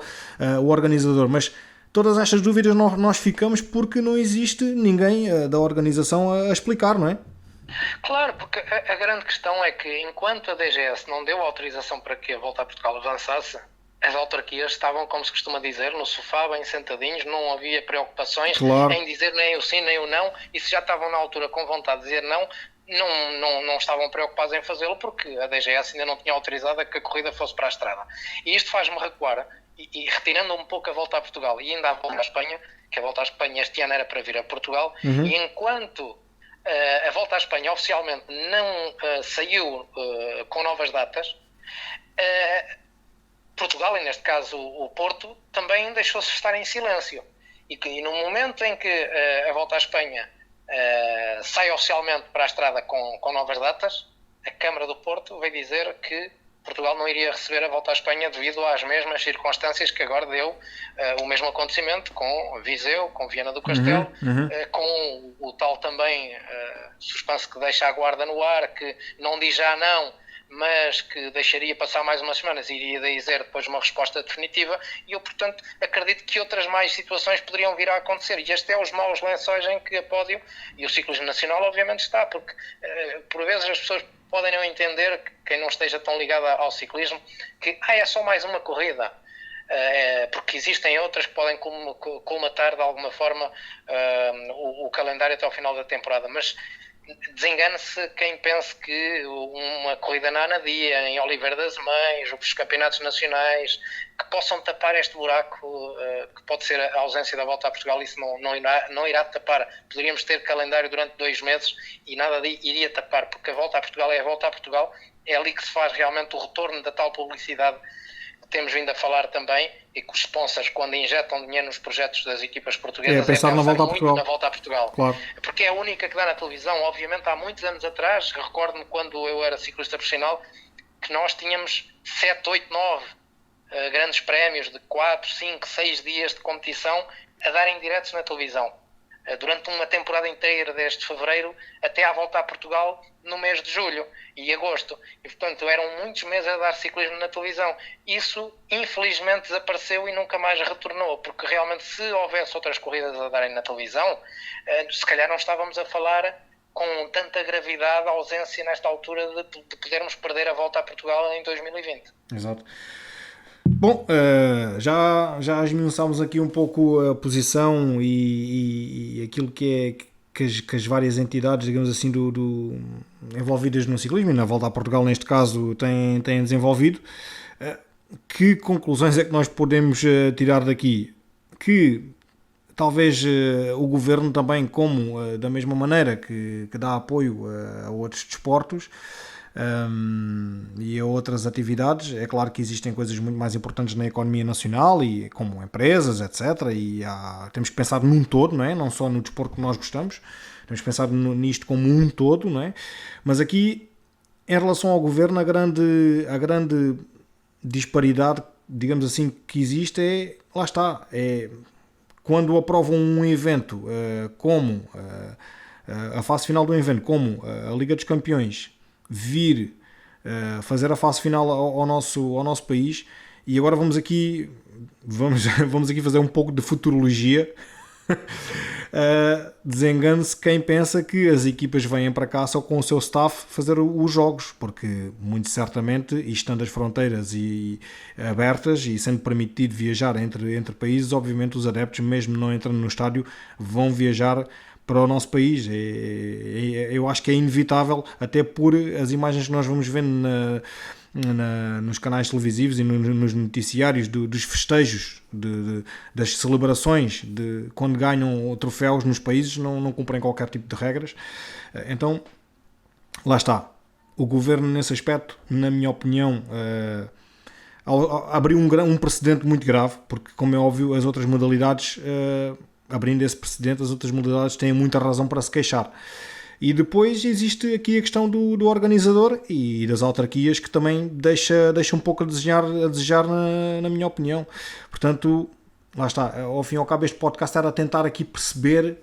o organizador? Mas todas estas dúvidas nós ficamos porque não existe ninguém da organização a explicar, não é? Claro, porque a grande questão é que enquanto a DGS não deu autorização para que a Volta a Portugal avançasse, as autarquias estavam, como se costuma dizer, no sofá, bem sentadinhos, não havia preocupações, claro, em dizer nem o sim nem o não, e se já estavam na altura com vontade de dizer não estavam preocupados em fazê-lo, porque a DGS ainda não tinha autorizado a que a corrida fosse para a estrada. E isto faz-me recuar, e retirando um pouco a Volta a Portugal e ainda a Volta à Espanha, que a Volta à Espanha este ano era para vir a Portugal, e enquanto a Volta à Espanha oficialmente não saiu com novas datas, Portugal, e neste caso o Porto, também deixou-se estar em silêncio. E no momento em que a Volta à Espanha sai oficialmente para a estrada com novas datas, a Câmara do Porto veio dizer que Portugal não iria receber a Volta à Espanha devido às mesmas circunstâncias que agora deu o mesmo acontecimento com Viseu, com Viana do Castelo, com o tal também suspense que deixa a guarda no ar, que não diz já não, mas que deixaria passar mais umas semanas e iria dizer depois uma resposta definitiva, e eu, portanto, acredito que outras mais situações poderiam vir a acontecer, e este é os maus lençóis em que a pódio, e o ciclismo nacional obviamente está, porque por vezes as pessoas podem não entender, quem não esteja tão ligado ao ciclismo, que é só mais uma corrida, porque existem outras que podem colmatar de alguma forma o calendário até ao final da temporada, mas desengane-se quem pense que uma corrida na Anadia, em Oliveira das Mães, os campeonatos nacionais, que possam tapar este buraco, que pode ser a ausência da Volta a Portugal, isso não irá tapar. Poderíamos ter calendário durante 2 meses e nada iria tapar, porque a Volta a Portugal é a Volta a Portugal, é ali que se faz realmente o retorno da tal publicidade que temos vindo a falar também, e que os sponsors, quando injetam dinheiro nos projetos das equipas portuguesas, pensar na Volta a Portugal. Na Volta a Portugal. Claro. Porque é a única que dá na televisão. Obviamente, há muitos anos atrás, recordo-me quando eu era ciclista profissional, que nós tínhamos 7, 8, 9 grandes prémios de 4, 5, 6 dias de competição a darem diretos na televisão. Durante uma temporada inteira, desde fevereiro até à Volta a Portugal, no mês de julho e agosto. E, portanto, eram muitos meses a dar ciclismo na televisão. Isso, infelizmente, desapareceu e nunca mais retornou, porque realmente, se houvesse outras corridas a darem na televisão, se calhar não estávamos a falar com tanta gravidade a ausência nesta altura de podermos perder a Volta a Portugal em 2020. Exato. Bom, já esmiuçámos aqui um pouco a posição e aquilo que as várias entidades, digamos assim, envolvidas no ciclismo, e na Volta a Portugal neste caso têm desenvolvido. Que conclusões é que nós podemos tirar daqui? Que talvez o Governo também, como da mesma maneira que dá apoio a outros desportos, e a outras atividades, é claro que existem coisas muito mais importantes na economia nacional, e como empresas, etc. E temos que pensar num todo, não é? Não só no desporto que nós gostamos, temos que pensar nisto como um todo, não é? Mas aqui, em relação ao Governo, a grande disparidade, digamos assim, que existe lá está, quando aprovam um evento como a fase final do evento, como a Liga dos Campeões, vir fazer a fase final ao nosso país. E agora vamos aqui fazer um pouco de futurologia. Desengane-se quem pensa que as equipas vêm para cá só com o seu staff fazer os jogos, porque muito certamente, estando as fronteiras abertas e sendo permitido viajar entre países, obviamente os adeptos, mesmo não entrando no estádio, vão viajar para o nosso país. Eu acho que é inevitável, até por as imagens que nós vamos vendo nos canais televisivos e nos noticiários dos festejos, das celebrações, de quando ganham troféus nos países, não cumprem qualquer tipo de regras. Então, lá está. O Governo, nesse aspecto, na minha opinião, abriu um precedente muito grave, porque, como é óbvio, as outras modalidades... abrindo esse precedente, as outras modalidades têm muita razão para se queixar. E depois existe aqui a questão do organizador e das autarquias, que também deixa um pouco a desejar na minha opinião. Portanto, lá está, ao fim e ao cabo este podcast era tentar aqui perceber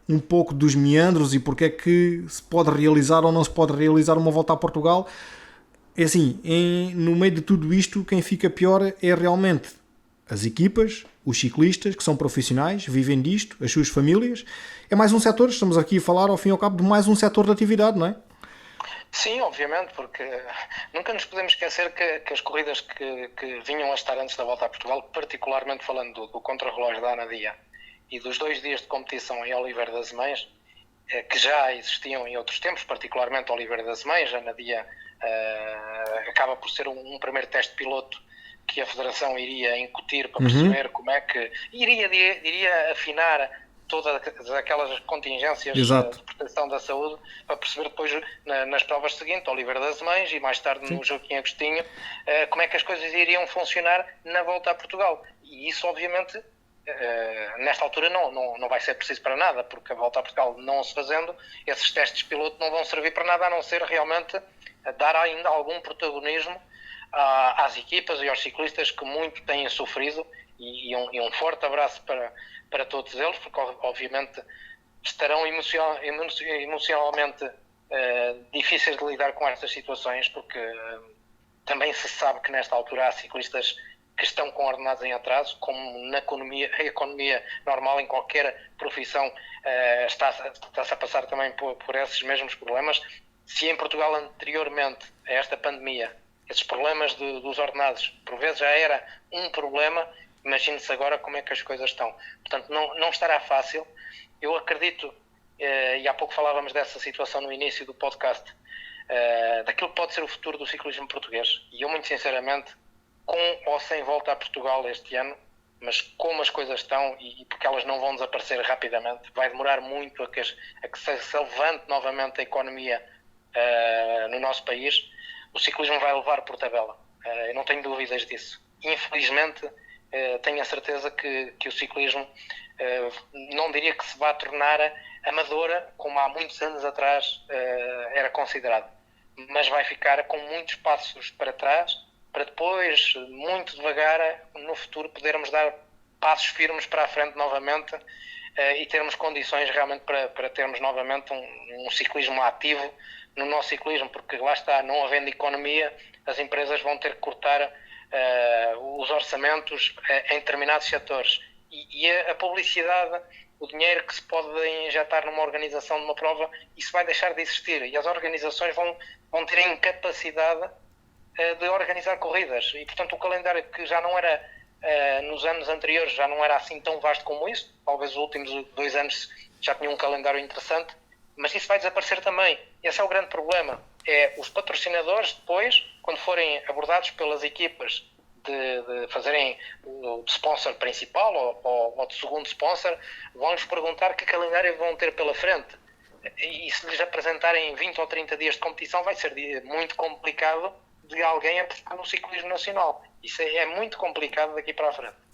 um pouco dos meandros e porque é que se pode realizar ou não se pode realizar uma Volta a Portugal. É assim, no meio de tudo isto, quem fica pior é realmente as equipas, os ciclistas, que são profissionais, vivem disto, as suas famílias. É mais um setor, estamos aqui a falar, ao fim e ao cabo, de mais um setor de atividade, não é? Sim, obviamente, porque nunca nos podemos esquecer que as corridas que vinham a estar antes da Volta a Portugal, particularmente falando do contrarrelógio da Anadia e dos 2 dias de competição em Oliveira das Mães, que já existiam em outros tempos, particularmente Oliveira das Mães, a Anadia acaba por ser um primeiro teste piloto que a Federação iria incutir para perceber como é que iria afinar todas aquelas contingências de proteção da saúde, para perceber depois nas provas seguintes, Oliveira das Mães e mais tarde no Joaquim Agostinho, como é que as coisas iriam funcionar na Volta a Portugal. E isso obviamente nesta altura não vai ser preciso para nada, porque a Volta a Portugal não se fazendo, esses testes piloto não vão servir para nada, a não ser realmente dar ainda algum protagonismo às equipas e aos ciclistas que muito têm sofrido, e um forte abraço para todos eles, porque obviamente estarão emocionalmente difíceis de lidar com estas situações, porque também se sabe que nesta altura há ciclistas que estão com ordenados em atraso, como na economia normal, em qualquer profissão, está-se a passar também por esses mesmos problemas. Se em Portugal anteriormente a esta pandemia esses problemas dos ordenados por vezes já era um problema, imagine-se agora como é que as coisas estão. Portanto, não estará fácil. Eu acredito, e há pouco falávamos dessa situação no início do podcast, daquilo que pode ser o futuro do ciclismo português, e eu muito sinceramente, com ou sem volta a Portugal este ano, mas como as coisas estão, e porque elas não vão desaparecer rapidamente, vai demorar muito a que se levante novamente a economia no nosso país, o ciclismo vai levar por tabela. Eu não tenho dúvidas disso. Infelizmente, tenho a certeza que o ciclismo, não diria que se vá tornar amadora, como há muitos anos atrás era considerado, mas vai ficar com muitos passos para trás, para depois, muito devagar, no futuro, podermos dar passos firmes para a frente novamente e termos condições realmente para termos novamente um ciclismo ativo no nosso ciclismo, porque lá está, não havendo economia, as empresas vão ter que cortar os orçamentos em determinados setores. E a publicidade, o dinheiro que se pode injetar numa organização de uma prova, isso vai deixar de existir. E as organizações vão ter a incapacidade de organizar corridas. E, portanto, o calendário que já não era, nos anos anteriores, já não era assim tão vasto como isso. Talvez os últimos 2 anos já tinham um calendário interessante. Mas isso vai desaparecer também. Esse é o grande problema. É os patrocinadores depois, quando forem abordados pelas equipas de fazerem o sponsor principal ou de segundo sponsor, vão-lhes perguntar que calendário vão ter pela frente. E se lhes apresentarem 20 ou 30 dias de competição, vai ser muito complicado de alguém apostar no ciclismo nacional. Isso é muito complicado daqui para a frente.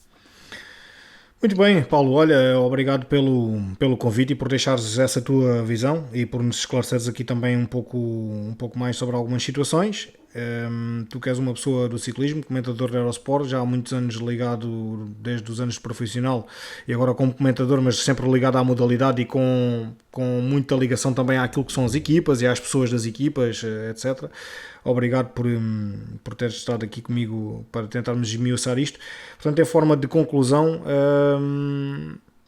Muito bem, Paulo, olha, obrigado pelo convite e por deixares essa tua visão e por nos esclareceres aqui também um pouco mais sobre algumas situações. Tu que és uma pessoa do ciclismo, comentador de Eurosport, já há muitos anos ligado, desde os anos de profissional e agora como comentador, mas sempre ligado à modalidade e com muita ligação também àquilo que são as equipas e às pessoas das equipas, etc. Obrigado por teres estado aqui comigo para tentarmos esmiuçar isto. Portanto, em forma de conclusão,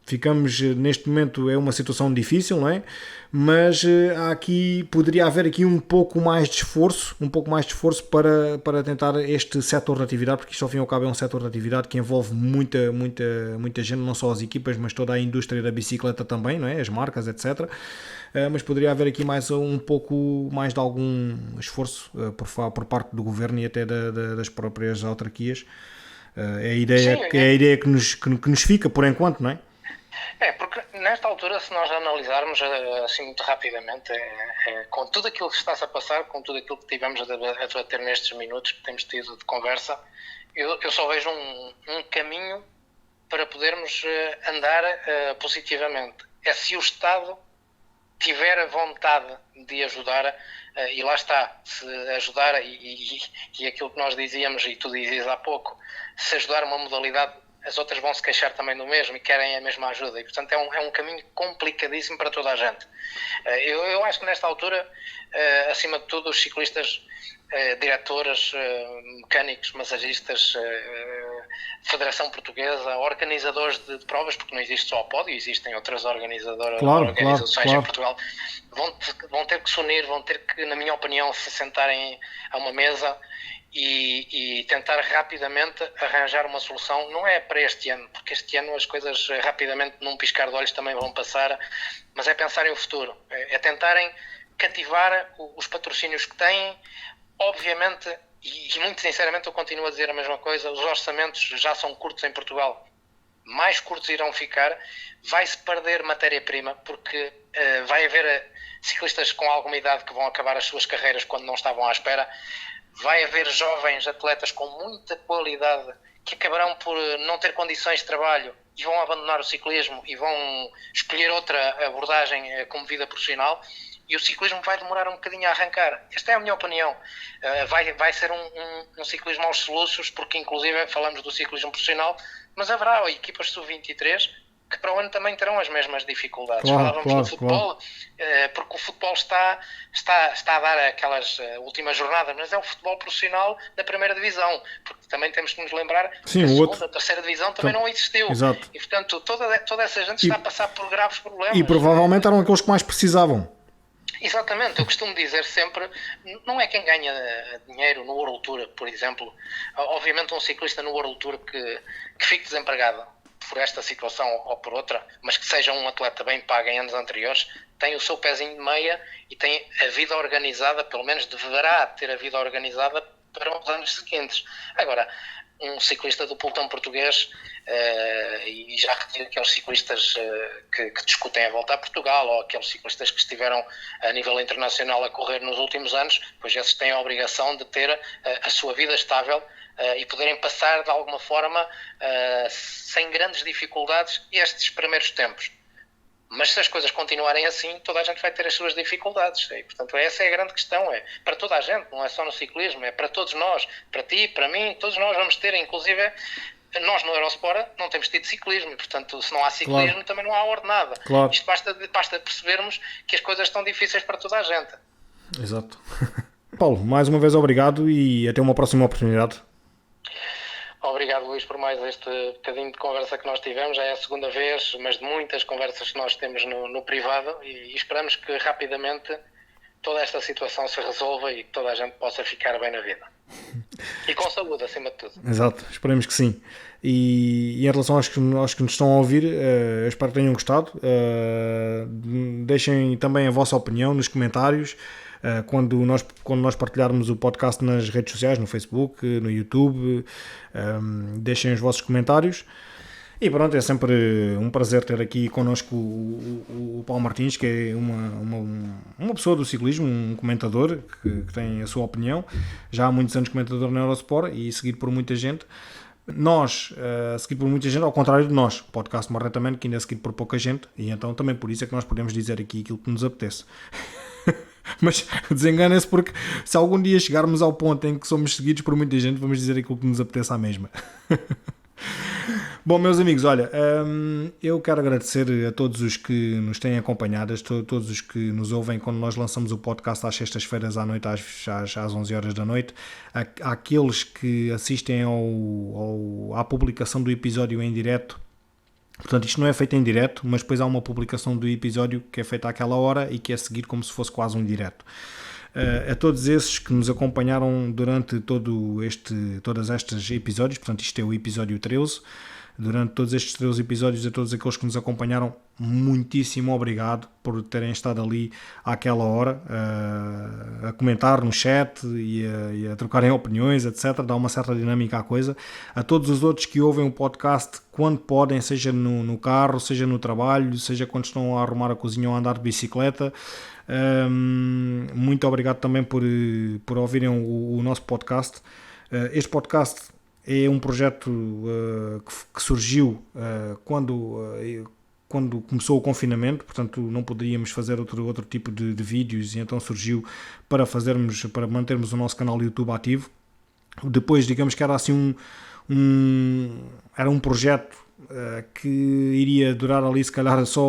ficamos neste momento, é uma situação difícil, não é? Mas poderia haver aqui um pouco mais de esforço para tentar este setor de atividade, porque isto ao fim e ao cabo é um setor de atividade que envolve muita gente, não só as equipas, mas toda a indústria da bicicleta também, não é? As marcas, etc. Mas poderia haver aqui um pouco mais de algum esforço por parte do governo e até das próprias autarquias. É a ideia que nos fica por enquanto, não é? Porque nesta altura, se nós analisarmos assim muito rapidamente, com tudo aquilo que está-se a passar, com tudo aquilo que tivemos a debater nestes minutos que temos tido de conversa, eu só vejo um caminho para podermos andar positivamente. É se o Estado tiver a vontade de ajudar, e lá está, se ajudar, e aquilo que nós dizíamos, e tu dizias há pouco, se ajudar uma modalidade, as outras vão se queixar também do mesmo e querem a mesma ajuda, e portanto é um caminho complicadíssimo para toda a gente. Eu acho que nesta altura, acima de tudo, os ciclistas, diretores, mecânicos, massagistas, Federação Portuguesa, organizadores de provas, porque não existe só o pódio, existem outras organizações em Portugal, vão ter que se unir, vão ter que, na minha opinião, se sentarem a uma mesa e tentar rapidamente arranjar uma solução. Não é para este ano, porque este ano as coisas rapidamente, num piscar de olhos, também vão passar, mas é pensar no futuro, é tentarem cativar os patrocínios que têm. Obviamente, e muito sinceramente eu continuo a dizer a mesma coisa, os orçamentos já são curtos em Portugal, mais curtos irão ficar, vai-se perder matéria-prima, porque vai haver ciclistas com alguma idade que vão acabar as suas carreiras quando não estavam à espera, vai haver jovens atletas com muita qualidade que acabarão por não ter condições de trabalho e vão abandonar o ciclismo e vão escolher outra abordagem como vida profissional, e o ciclismo vai demorar um bocadinho a arrancar. Esta é a minha opinião. Vai ser um ciclismo aos soluços, porque inclusive falamos do ciclismo profissional, mas haverá equipas sub-23 que para o ano também terão as mesmas dificuldades. Claro, Falávamos do futebol, porque o futebol está a dar aquelas últimas jornadas, mas é o futebol profissional da primeira divisão, porque também temos que nos lembrar que a segunda, a terceira divisão também não existiu. Exato. E portanto toda essa gente está a passar por graves problemas. E provavelmente eram aqueles que mais precisavam. Exatamente, eu costumo dizer sempre, não é quem ganha dinheiro no World Tour, por exemplo. Obviamente um ciclista no World Tour que fique desempregado por esta situação ou por outra, mas que seja um atleta bem pago em anos anteriores, tem o seu pezinho de meia e tem a vida organizada, pelo menos deverá ter a vida organizada para os anos seguintes. Agora, um ciclista do pelotão português, e já retiro aqueles ciclistas que discutem a volta a Portugal, ou aqueles ciclistas que estiveram a nível internacional a correr nos últimos anos, pois esses têm a obrigação de ter a sua vida estável e poderem passar de alguma forma sem grandes dificuldades estes primeiros tempos. Mas se as coisas continuarem assim, toda a gente vai ter as suas dificuldades. E, portanto, essa é a grande questão. É para toda a gente, não é só no ciclismo, é para todos nós. Para ti, para mim, todos nós vamos ter, inclusive, nós no Eurosport não temos tido ciclismo. E, portanto, se não há ciclismo, claro, também não há ordenada. Claro. Isto basta percebermos que as coisas estão difíceis para toda a gente. Exato. Paulo, mais uma vez obrigado e até uma próxima oportunidade. Obrigado, Luís, por mais este bocadinho de conversa que nós tivemos. Já é a segunda vez, mas de muitas conversas que nós temos no privado, e esperamos que rapidamente toda esta situação se resolva e que toda a gente possa ficar bem na vida. E com saúde, acima de tudo. Exato, esperemos que sim. E em relação aos que nos estão a ouvir, eu espero que tenham gostado. Deixem também a vossa opinião nos comentários. Quando nós partilharmos o podcast nas redes sociais, no Facebook, no YouTube, deixem os vossos comentários. E pronto, é sempre um prazer ter aqui connosco o Paulo Martins, que é uma pessoa do ciclismo, um comentador que tem a sua opinião, já há muitos anos comentador na Eurosport e seguido por muita gente. Nós, seguido por muita gente, ao contrário de nós, o podcast Marretamente, que ainda é seguido por pouca gente, e então também por isso é que nós podemos dizer aqui aquilo que nos apetece. Mas desenganem-se, porque se algum dia chegarmos ao ponto em que somos seguidos por muita gente, vamos dizer aquilo que nos apetece à mesma. Bom, meus amigos, olha, eu quero agradecer a todos os que nos têm acompanhado, todos os que nos ouvem quando nós lançamos o podcast às sextas-feiras à noite, às 11 horas da noite, àqueles que assistem à publicação do episódio em direto. Portanto, isto não é feito em direto, mas depois há uma publicação do episódio que é feita àquela hora e que é seguido como se fosse quase um direto. A todos esses que nos acompanharam durante todos estes episódios, portanto isto é o episódio 13, durante todos estes 13 episódios, a todos aqueles que nos acompanharam, muitíssimo obrigado por terem estado ali àquela hora a comentar no chat e a trocarem opiniões, etc. Dá uma certa dinâmica à coisa. A todos os outros que ouvem o podcast quando podem, seja no carro, seja no trabalho, seja quando estão a arrumar a cozinha ou a andar de bicicleta, muito obrigado também por ouvirem o nosso podcast. Este podcast é um projeto que surgiu quando começou o confinamento, portanto não poderíamos fazer outro tipo de vídeos, e então surgiu para mantermos o nosso canal YouTube ativo. Depois, digamos que era assim era um projeto que iria durar ali se calhar só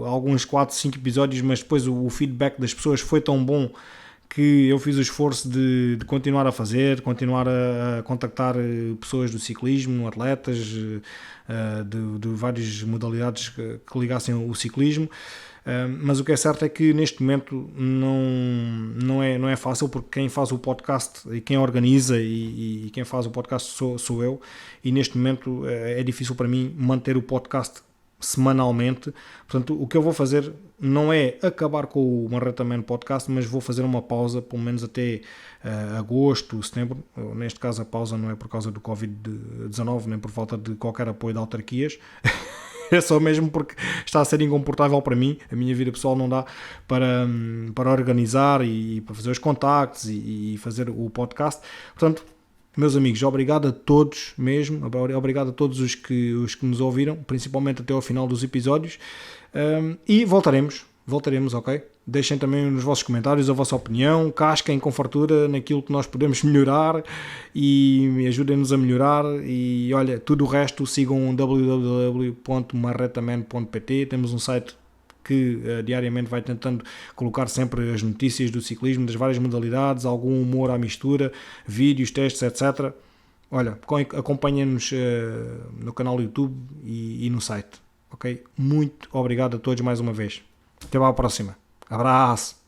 alguns 4, 5 episódios, mas depois o feedback das pessoas foi tão bom que eu fiz o esforço de continuar a fazer, continuar a contactar pessoas do ciclismo, atletas de várias modalidades que ligassem o ciclismo, mas o que é certo é que neste momento não é fácil, porque quem faz o podcast e quem organiza e quem faz o podcast sou eu, e neste momento é difícil para mim manter o podcast semanalmente. Portanto, o que eu vou fazer não é acabar com o Marretamente Podcast, mas vou fazer uma pausa, pelo menos até agosto, setembro. Neste caso a pausa não é por causa do Covid-19, nem por falta de qualquer apoio de autarquias. É só mesmo porque está a ser incomportável para mim. A minha vida pessoal não dá para organizar e para fazer os contactos e fazer o podcast. Portanto, meus amigos, obrigado a todos mesmo, obrigado a todos os que nos ouviram, principalmente até ao final dos episódios, e voltaremos, ok? deixem também nos vossos comentários a vossa opinião, casquem com fartura naquilo que nós podemos melhorar e ajudem-nos a melhorar. E olha, tudo o resto sigam www.marretaman.pt. Temos um site que diariamente vai tentando colocar sempre as notícias do ciclismo, das várias modalidades, algum humor à mistura, vídeos, textos, etc. Olha, acompanhem-nos no canal do YouTube e no site. Ok? Muito obrigado a todos mais uma vez. Até à próxima. Abraço!